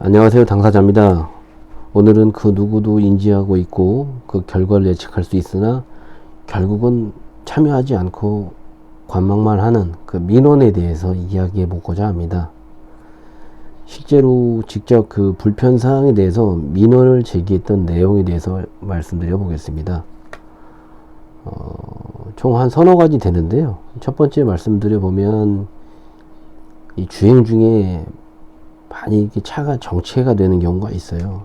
안녕하세요. 당사자입니다. 오늘은 그 누구도 인지하고 있고 그 결과를 예측할 수 있으나 결국은 참여하지 않고 관망만 하는 그 민원에 대해서 이야기해 보고자 합니다. 실제로 직접 그 불편사항에 대해서 민원을 제기했던 내용에 대해서 말씀드려 보겠습니다. 총 한 서너 가지 되는데요. 첫 번째 말씀드려 보면 이 주행 중에 많이 이렇게 차가 정체가 되는 경우가 있어요.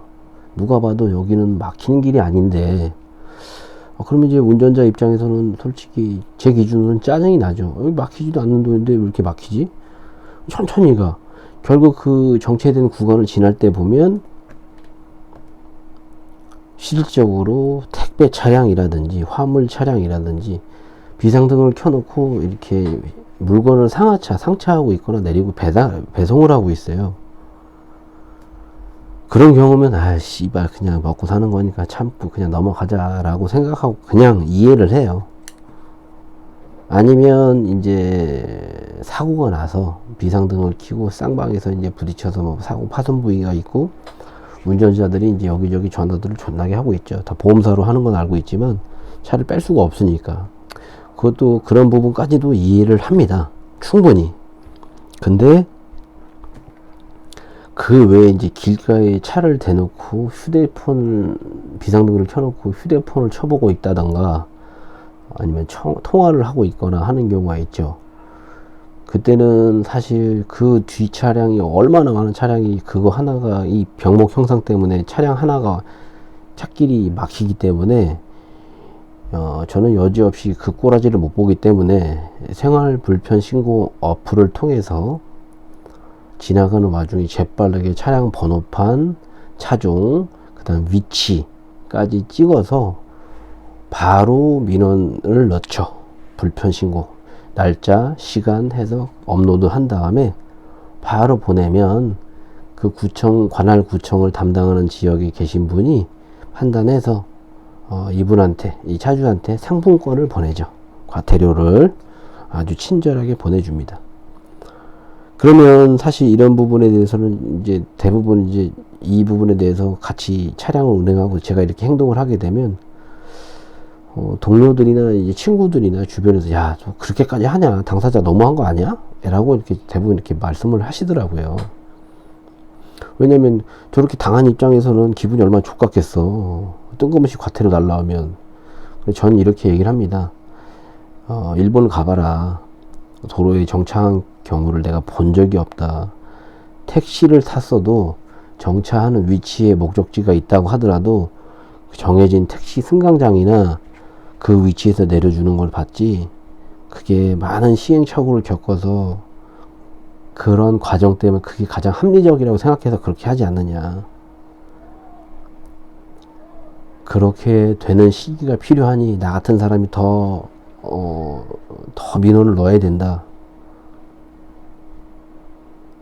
누가 봐도 여기는 막히는 길이 아닌데 그러면 이제 운전자 입장에서는 솔직히 제 기준으로는 짜증이 나죠. 여기 막히지도 않는 도인데 왜 이렇게 막히지? 천천히 가. 결국 그 정체된 구간을 지날 때 보면 실질적으로 택배 차량이라든지 화물 차량이라든지 비상등을 켜놓고 이렇게 물건을 상차하고 있거나 내리고 배송을 하고 있어요. 그런 경우면 씨발 그냥 먹고 사는 거니까 참고 그냥 넘어가자 라고 생각하고 그냥 이해를 해요. 아니면 이제 사고가 나서 비상등을 켜고 쌍방에서 이제 부딪혀서 뭐 사고 파손 부위가 있고 운전자들이 이제 여기저기 전화들을 존나게 하고 있죠. 다 보험사로 하는 건 알고 있지만 차를 뺄 수가 없으니까 그것도 그런 부분까지도 이해를 합니다. 충분히. 근데 그 외에 이제 길가에 차를 대놓고 비상등을 켜놓고 휴대폰을 쳐보고 있다던가 아니면 통화를 하고 있거나 하는 경우가 있죠. 그때는 사실 그 뒤 차량이 얼마나 많은 차량이 그거 하나가 이 병목 형상 때문에 차량 하나가 찻길이 막히기 때문에 저는 여지없이 그 꼬라지를 못 보기 때문에 생활 불편 신고 어플을 통해서 지나가는 와중에 재빠르게 차량 번호판, 차종, 그 다음 위치까지 찍어서 바로 민원을 넣죠. 불편 신고 날짜, 시간 해서 업로드 한 다음에 바로 보내면 그 관할 구청을 담당하는 지역에 계신 분이 판단해서 이분한테, 이 차주한테 상품권을 보내죠. 과태료를 아주 친절하게 보내줍니다. 그러면 사실 이런 부분에 대해서는 이제 대부분 이제 이 부분에 대해서 같이 차량을 운행하고 제가 이렇게 행동을 하게 되면 동료들이나 이제 친구들이나 주변에서 야, 저 그렇게까지 하냐? 당사자 너무한 거 아니야? 라고 이렇게 대부분 이렇게 말씀을 하시더라고요. 왜냐면 저렇게 당한 입장에서는 기분이 얼마나 족같겠어. 뜬금없이 과태료 날라오면. 저는 이렇게 얘기를 합니다. 일본을 가봐라. 도로에 정차한 경우를 내가 본 적이 없다. 택시를 탔어도 정차하는 위치에 목적지가 있다고 하더라도 정해진 택시 승강장이나 그 위치에서 내려주는 걸 봤지, 그게 많은 시행착오를 겪어서 그런 과정 때문에 그게 가장 합리적이라고 생각해서 그렇게 하지 않느냐. 그렇게 되는 시기가 필요하니 나 같은 사람이 더 민원을 넣어야 된다.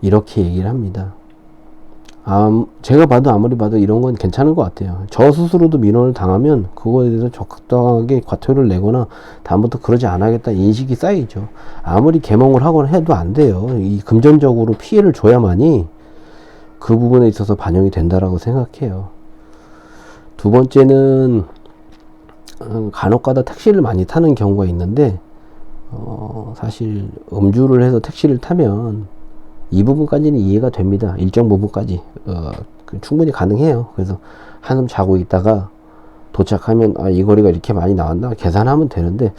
이렇게 얘기를 합니다. 제가 봐도 아무리 봐도 이런 건 괜찮은 것 같아요. 저 스스로도 민원을 당하면 그거에 대해서 적당하게 과태료를 내거나 다음부터 그러지 않아야겠다 인식이 쌓이죠. 아무리 개몽을 하거나 해도 안 돼요. 이 금전적으로 피해를 줘야만이 그 부분에 있어서 반영이 된다라고 생각해요. 두 번째는 간혹가다 택시를 많이 타는 경우가 있는데 사실 음주를 해서 택시를 타면 이 부분까지는 이해가 됩니다. 일정 부분까지 충분히 가능해요. 그래서 한숨 자고 있다가 도착하면 이 거리가 이렇게 많이 나왔나 계산하면 되는데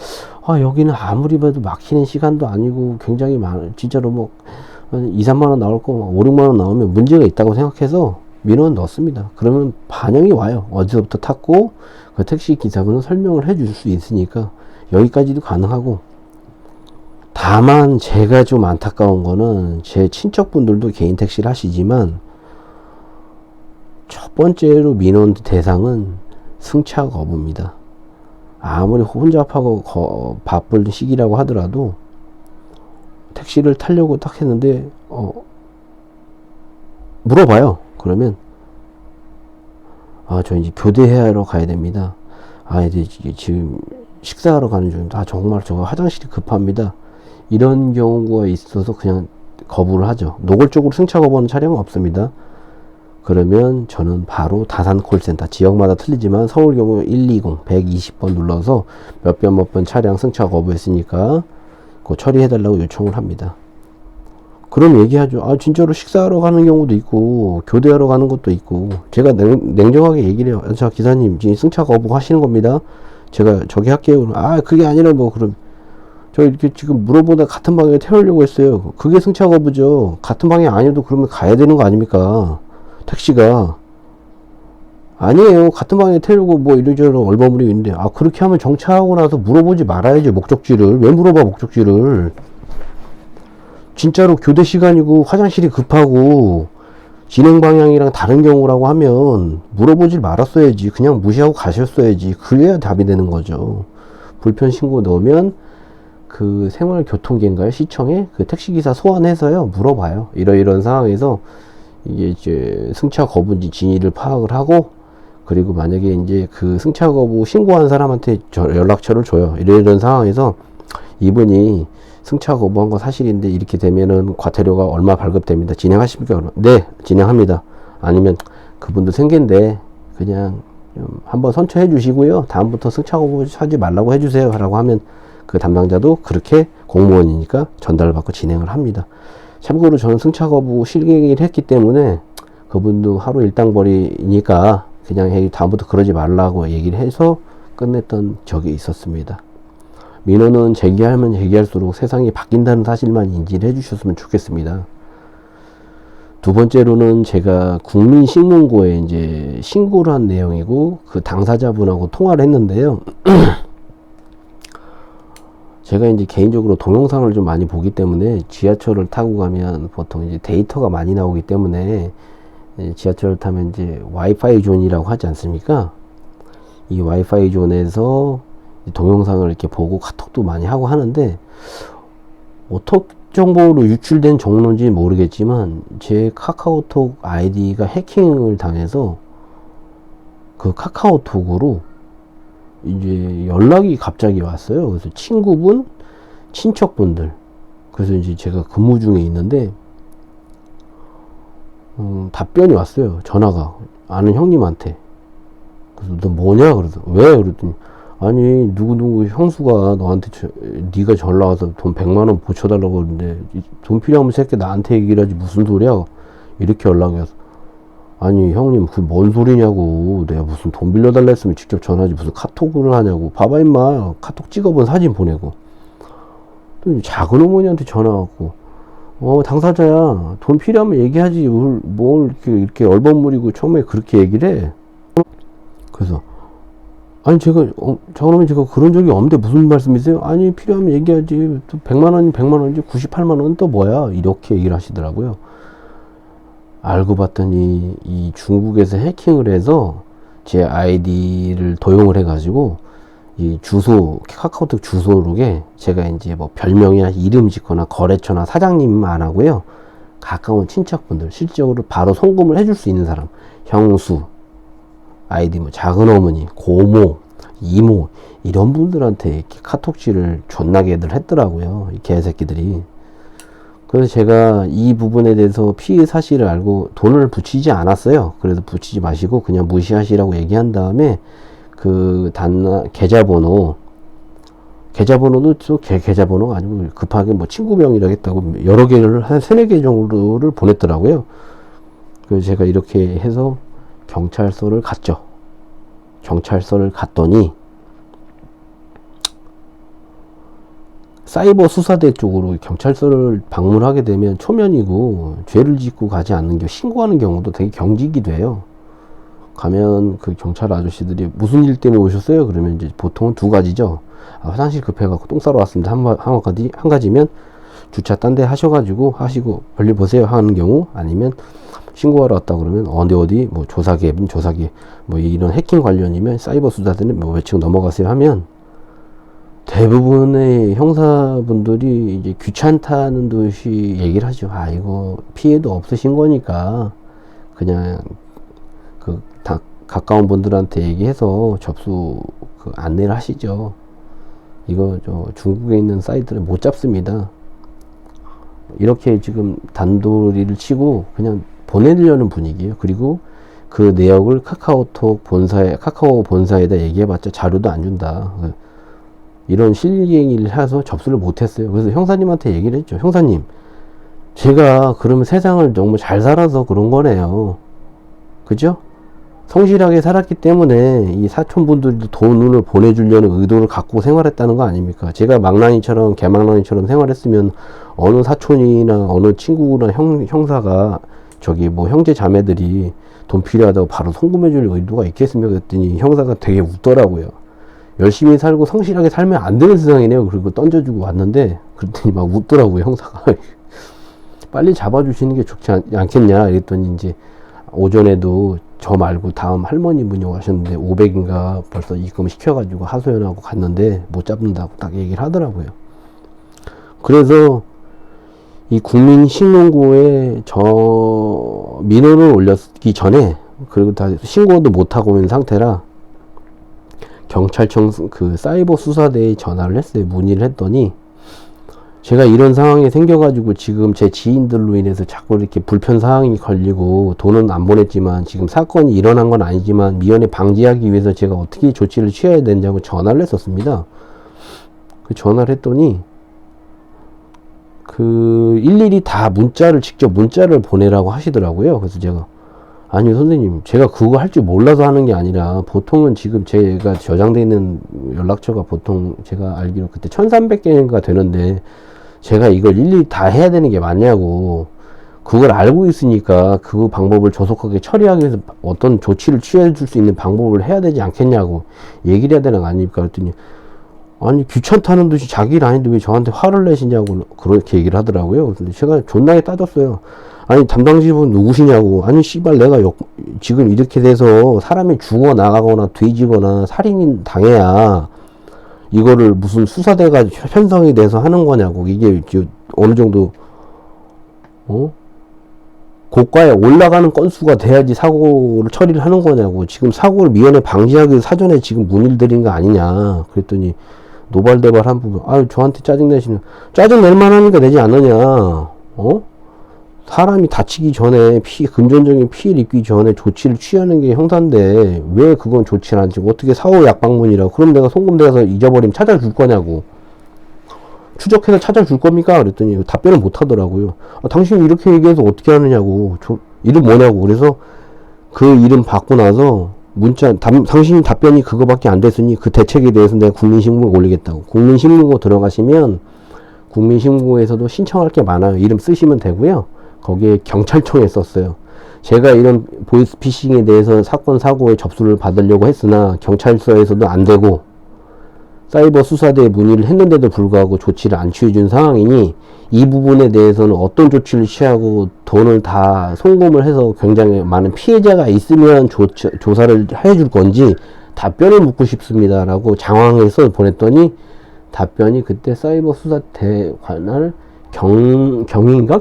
여기는 아무리 봐도 막히는 시간도 아니고 굉장히 진짜로 뭐 2, 3만원 나올 거 5, 6만원 나오면 문제가 있다고 생각해서 민원 넣습니다. 그러면 반영이 와요. 어디서부터 탔고 그 택시 기사분은 설명을 해줄 수 있으니까 여기까지도 가능하고, 다만 제가 좀 안타까운 거는 제 친척분들도 개인 택시를 하시지만 첫 번째로 민원 대상은 승차 거부입니다. 아무리 혼잡하고 바쁠 시기라고 하더라도 택시를 타려고 딱 했는데 물어봐요. 그러면 저 이제 교대하러 가야 됩니다. 이제 지금 식사하러 가는 중입니다. 정말 저 화장실이 급합니다. 이런 경우가 있어서 그냥 거부를 하죠. 노골적으로 승차 거부하는 차량은 없습니다. 그러면 저는 바로 다산 콜센터, 지역마다 틀리지만 서울 경우 120, 120번 눌러서 몇 번 차량 승차 거부했으니까 그거 처리해달라고 요청을 합니다. 그럼 얘기하죠. 아, 진짜로 식사하러 가는 경우도 있고 교대하러 가는 것도 있고, 제가 냉정하게 얘기를 해요. 자, 기사님 지금 승차 거부하시는 겁니다. 제가 저기 할게요. 아, 그게 아니라 뭐 그럼 저 이렇게 지금 물어보다 같은 방에 태우려고 했어요. 그게 승차 거부죠. 같은 방이 아니어도 그러면 가야 되는 거 아닙니까? 택시가. 아니에요. 같은 방에 태우고 뭐 이러저러 얼버무리고 있는데, 아, 그렇게 하면 정차하고 나서 물어보지 말아야지, 목적지를. 왜 물어봐, 목적지를. 진짜로 교대 시간이고 화장실이 급하고 진행 방향이랑 다른 경우라고 하면 물어보질 말았어야지. 그냥 무시하고 가셨어야지. 그래야 답이 되는 거죠. 불편 신고 넣으면 그 생활교통계인가요? 시청에 그 택시기사 소환해서요, 물어봐요. 이런 상황에서 이게 이제 승차 거부인지 진위를 파악을 하고, 그리고 만약에 이제 그 승차 거부 신고한 사람한테 연락처를 줘요. 이런 상황에서 이분이 승차 거부한 거 사실인데 이렇게 되면은 과태료가 얼마 발급됩니다. 진행하십니까? 네, 진행합니다. 아니면 그분도 생계인데 그냥 좀 한번 선처해 주시고요, 다음부터 승차 거부 하지 말라고 해주세요 라고 하면 그 담당자도 그렇게 공무원이니까 전달받고 진행을 합니다. 참고로 저는 승차 거부 실행을 했기 때문에 그분도 하루 일당벌이니까 그냥 다음부터 그러지 말라고 얘기를 해서 끝냈던 적이 있었습니다. 민원은 제기하면 제기할수록 세상이 바뀐다는 사실만 인지를 해주셨으면 좋겠습니다. 두 번째로는 제가 국민신문고에 이제 신고를 한 내용이고, 그 당사자분하고 통화를 했는데요. 제가 이제 개인적으로 동영상을 좀 많이 보기 때문에 지하철을 타고 가면 보통 이제 데이터가 많이 나오기 때문에 지하철을 타면 이제 와이파이 존이라고 하지 않습니까? 이 와이파이 존에서 동영상을 이렇게 보고 카톡도 많이 하고 하는데, 어떻게 정보로 유출된 정보인지 모르겠지만 제 카카오톡 아이디가 해킹을 당해서 그 카카오톡으로 이제 연락이 갑자기 왔어요. 그래서 친구분, 친척분들. 그래서 이제 제가 근무 중에 있는데 답변이 왔어요. 전화가 아는 형님한테. 그래서 너 뭐냐? 그래서 왜? 그랬더니 아니 누구 형수가 너한테 네가 전화 와서 돈 100만원 보쳐달라고 그러는데 돈 필요하면 새끼 나한테 얘기를 하지 무슨 소리야? 이렇게 연락이 와서, 아니 형님 그 뭔 소리냐고, 내가 무슨 돈 빌려달라 했으면 직접 전화하지 무슨 카톡을 하냐고, 봐봐 임마, 카톡 찍어본 사진 보내고. 또 작은 어머니한테 전화 왔고, 당사자야 돈 필요하면 얘기하지 뭘 이렇게 얼버무리고 처음에 그렇게 얘기를 해. 그래서 아니 제가 저놈이 제가 그런 적이 없는데 무슨 말씀이세요? 아니 필요하면 얘기하지, 또 100만원이 100만원이지 98만원은 또 뭐야, 이렇게 얘기를 하시더라고요. 알고 봤더니 이 중국에서 해킹을 해서 제 아이디를 도용을 해가지고 이 주소, 카카오톡 주소록에 제가 이제 뭐 별명이나 이름 짓거나 거래처나 사장님만 안 하고요, 가까운 친척분들, 실질적으로 바로 송금을 해줄 수 있는 사람, 형수, 아이디 뭐 작은 어머니, 고모, 이모, 이런 분들한테 이렇게 카톡질을 존나게들 했더라고요, 이 개새끼들이. 그래서 제가 이 부분에 대해서 피해 사실을 알고 돈을 붙이지 않았어요. 그래서 붙이지 마시고 그냥 무시하시라고 얘기한 다음에 그 계좌번호도 또 계좌번호가 아니고 급하게 뭐 친구명이라고 했다고 여러 개를 한 3-4개 정도를 보냈더라고요. 그래서 제가 이렇게 해서 경찰서를 갔죠. 경찰서를 갔더니 사이버 수사대 쪽으로 경찰서를 방문하게 되면 초면이고 죄를 짓고 가지 않는 경우, 신고하는 경우도 되게 경직이 돼요. 가면 그 경찰 아저씨들이 무슨 일 때문에 오셨어요? 그러면 이제 보통은 두 가지죠. 아, 화장실 급해갖고 똥 싸러 왔습니다. 한 가지면 주차 딴 데 하시고 볼일 보세요 하는 경우, 아니면 신고하러 왔다 그러면 어디 뭐 조사계 뭐 이런 해킹 관련이면 사이버 수사대는 뭐 외치고 넘어가세요 하면, 대부분의 형사분들이 이제 귀찮다는 듯이 얘기를 하죠. 아, 이거 피해도 없으신 거니까 그냥 그 가까운 분들한테 얘기해서 접수 그 안내를 하시죠. 이거 중국에 있는 사이트를 못 잡습니다. 이렇게 지금 단도리를 치고 그냥 보내려는 분위기예요. 그리고 그 내역을 카카오 본사에다 얘기해봤자 자료도 안 준다. 이런 실갱이를 해서 접수를 못했어요. 그래서 형사님한테 얘기를 했죠. 형사님, 제가 그러면 세상을 너무 잘 살아서 그런 거네요. 그죠? 성실하게 살았기 때문에 이 사촌분들도 돈을 보내주려는 의도를 갖고 생활했다는 거 아닙니까? 제가 망나니처럼 개망나니처럼 생활했으면 어느 사촌이나 어느 친구나 형사가 저기 뭐 형제 자매들이 돈 필요하다고 바로 송금해줄 의도가 있겠습니까? 그랬더니 형사가 되게 웃더라고요. 열심히 살고 성실하게 살면 안 되는 세상이네요. 그리고 던져주고 왔는데 그랬더니 막 웃더라고요, 형사가. 빨리 잡아주시는 게 좋지 않겠냐 이랬더니 이제 오전에도 저 말고 다음 할머니분이 오셨는데 500인가 벌써 입금 시켜가지고 하소연하고 갔는데 못 잡는다고 딱 얘기를 하더라고요. 그래서 이 국민신문고에 저 민원을 올렸기 전에, 그리고 다 신고도 못하고 있는 상태라 경찰청 그 사이버 수사대에 전화를 했어요. 문의를 했더니 제가 이런 상황이 생겨가지고 지금 제 지인들로 인해서 자꾸 이렇게 불편 사항이 걸리고 돈은 안 보냈지만 지금 사건이 일어난 건 아니지만 미연에 방지하기 위해서 제가 어떻게 조치를 취해야 되냐고 전화를 했었습니다. 그 전화를 했더니 그 일일이 다 직접 문자를 보내라고 하시더라고요. 그래서 제가 아니 선생님, 제가 그거 할 줄 몰라서 하는 게 아니라 보통은 지금 제가 저장돼 있는 연락처가 보통 제가 알기로 그때 1300개인가 되는데 제가 이걸 일일이 다 해야 되는 게 맞냐고, 그걸 알고 있으니까 그 방법을 조속하게 처리하기 위해서 어떤 조치를 취해 줄 수 있는 방법을 해야 되지 않겠냐고 얘기를 해야 되는 거 아닙니까? 그랬더니 아니 귀찮다는 듯이 자기 일 아닌데 왜 저한테 화를 내시냐고 그렇게 얘기를 하더라고요. 그래서 제가 존나게 따졌어요. 아니 담당직은 누구시냐고. 아니 씨발 내가 지금 이렇게 돼서 사람이 죽어 나가거나 뒤지거나 살인이 당해야 이거를 무슨 수사대가 편성이 돼서 하는 거냐고. 이게 어느 정도 고가에 올라가는 건수가 돼야지 사고를 처리를 하는 거냐고. 지금 사고를 미연에 방지하기 위해서 사전에 지금 문의를 드린 거 아니냐. 그랬더니 노발대발 한 부분, 저한테 짜증내시는, 짜증낼 만하니까 내지 않느냐. 사람이 다치기 전에 금전적인 피해를 입기 전에 조치를 취하는 게 형사인데 왜 그건 조치를 안 하고 어떻게 사후 약방문이라고. 그럼 내가 송금돼서 잊어버리면 찾아줄 거냐고. 추적해서 찾아줄 겁니까? 그랬더니 답변을 못 하더라고요. 당신이 이렇게 얘기해서 어떻게 하느냐고. 이름 뭐냐고. 그래서 그 이름 받고 나서 문자, 당신 답변이 그거밖에 안 됐으니 그 대책에 대해서 내가 국민신문고 올리겠다고. 국민신문고 들어가시면 국민신문고에서도 신청할 게 많아요. 이름 쓰시면 되고요. 거기에 경찰청에 썼어요. 제가 이런 보이스피싱에 대해서 사건 사고에 접수를 받으려고 했으나 경찰서에서도 안 되고 사이버 수사대에 문의를 했는데도 불구하고 조치를 안 취해준 상황이니 이 부분에 대해서는 어떤 조치를 취하고 돈을 다 송금을 해서 굉장히 많은 피해자가 있으면 조사를 해줄 건지 답변을 묻고 싶습니다 라고 장황해서 보냈더니 답변이 그때 사이버 수사대 관할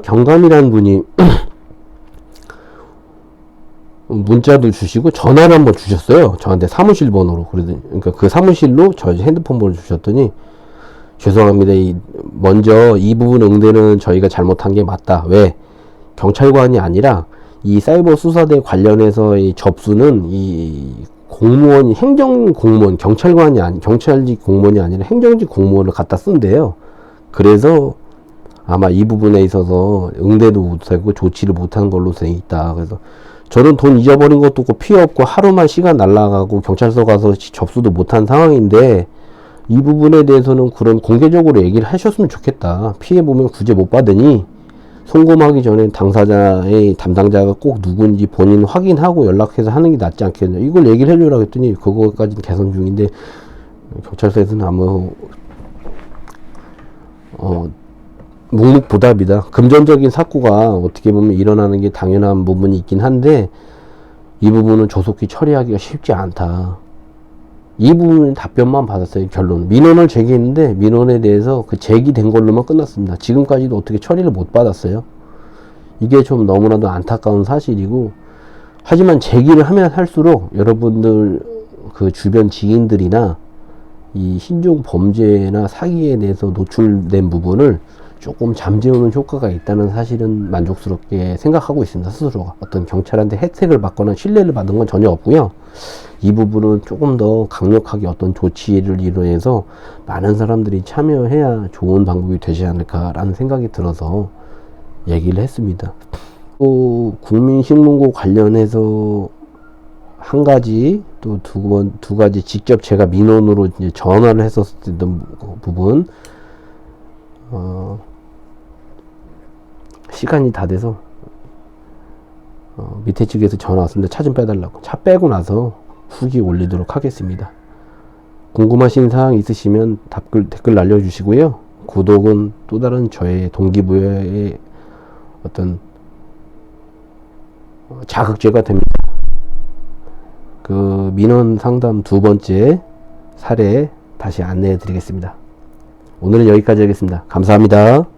경감이라는 분이 문자도 주시고 전화를 한번 주셨어요. 저한테 사무실 번호로. 그러니까 그 사무실로 저 핸드폰 번호 주셨더니 죄송합니다. 먼저 이 부분 응대는 저희가 잘못한 게 맞다. 왜? 경찰관이 아니라 이 사이버 수사대 관련해서 이 접수는 이 공무원이 행정공무원, 경찰직 공무원이 아니라 행정직 공무원을 갖다 쓴대요. 그래서 아마 이 부분에 있어서 응대도 못하고 조치를 못한 걸로 돼 있다. 그래서 저는 돈 잊어버린 것도 없고 피해 없고 하루만 시간 날라가고 경찰서 가서 접수도 못한 상황인데 이 부분에 대해서는 그런 공개적으로 얘기를 하셨으면 좋겠다. 피해 보면 구제 못 받으니 송금하기 전에 당사자의 담당자가 꼭 누군지 본인 확인하고 연락해서 하는 게 낫지 않겠냐. 이걸 얘기를 해주라고 했더니 그거까지는 개선 중인데 경찰서에서는 아무 묵묵부답이다. 금전적인 사고가 어떻게 보면 일어나는 게 당연한 부분이 있긴 한데 이 부분은 조속히 처리하기가 쉽지 않다. 이 부분은 답변만 받았어요. 결론. 민원을 제기했는데 민원에 대해서 그 제기된 걸로만 끝났습니다. 지금까지도 어떻게 처리를 못 받았어요. 이게 좀 너무나도 안타까운 사실이고, 하지만 제기를 하면 할수록 여러분들 그 주변 지인들이나 이 신종 범죄나 사기에 대해서 노출된 부분을 조금 잠재우는 효과가 있다는 사실은 만족스럽게 생각하고 있습니다. 스스로가 어떤 경찰한테 혜택을 받거나 신뢰를 받은 건 전혀 없고요. 이 부분은 조금 더 강력하게 어떤 조치를 이뤄내서 많은 사람들이 참여해야 좋은 방법이 되지 않을까라는 생각이 들어서 얘기를 했습니다. 또 국민신문고 관련해서 한 가지, 또 두 가지 직접 제가 민원으로 이제 전화를 했었던 부분, 시간이 다 돼서 밑에 측에서 전화 왔습니다. 차 좀 빼달라고. 차 빼고 나서 후기 올리도록 하겠습니다. 궁금하신 사항 있으시면 댓글 날려주시고요. 구독은 또 다른 저의 동기부여의 어떤 자극제가 됩니다. 그 민원 상담 두 번째 사례 다시 안내해 드리겠습니다. 오늘은 여기까지 하겠습니다. 감사합니다.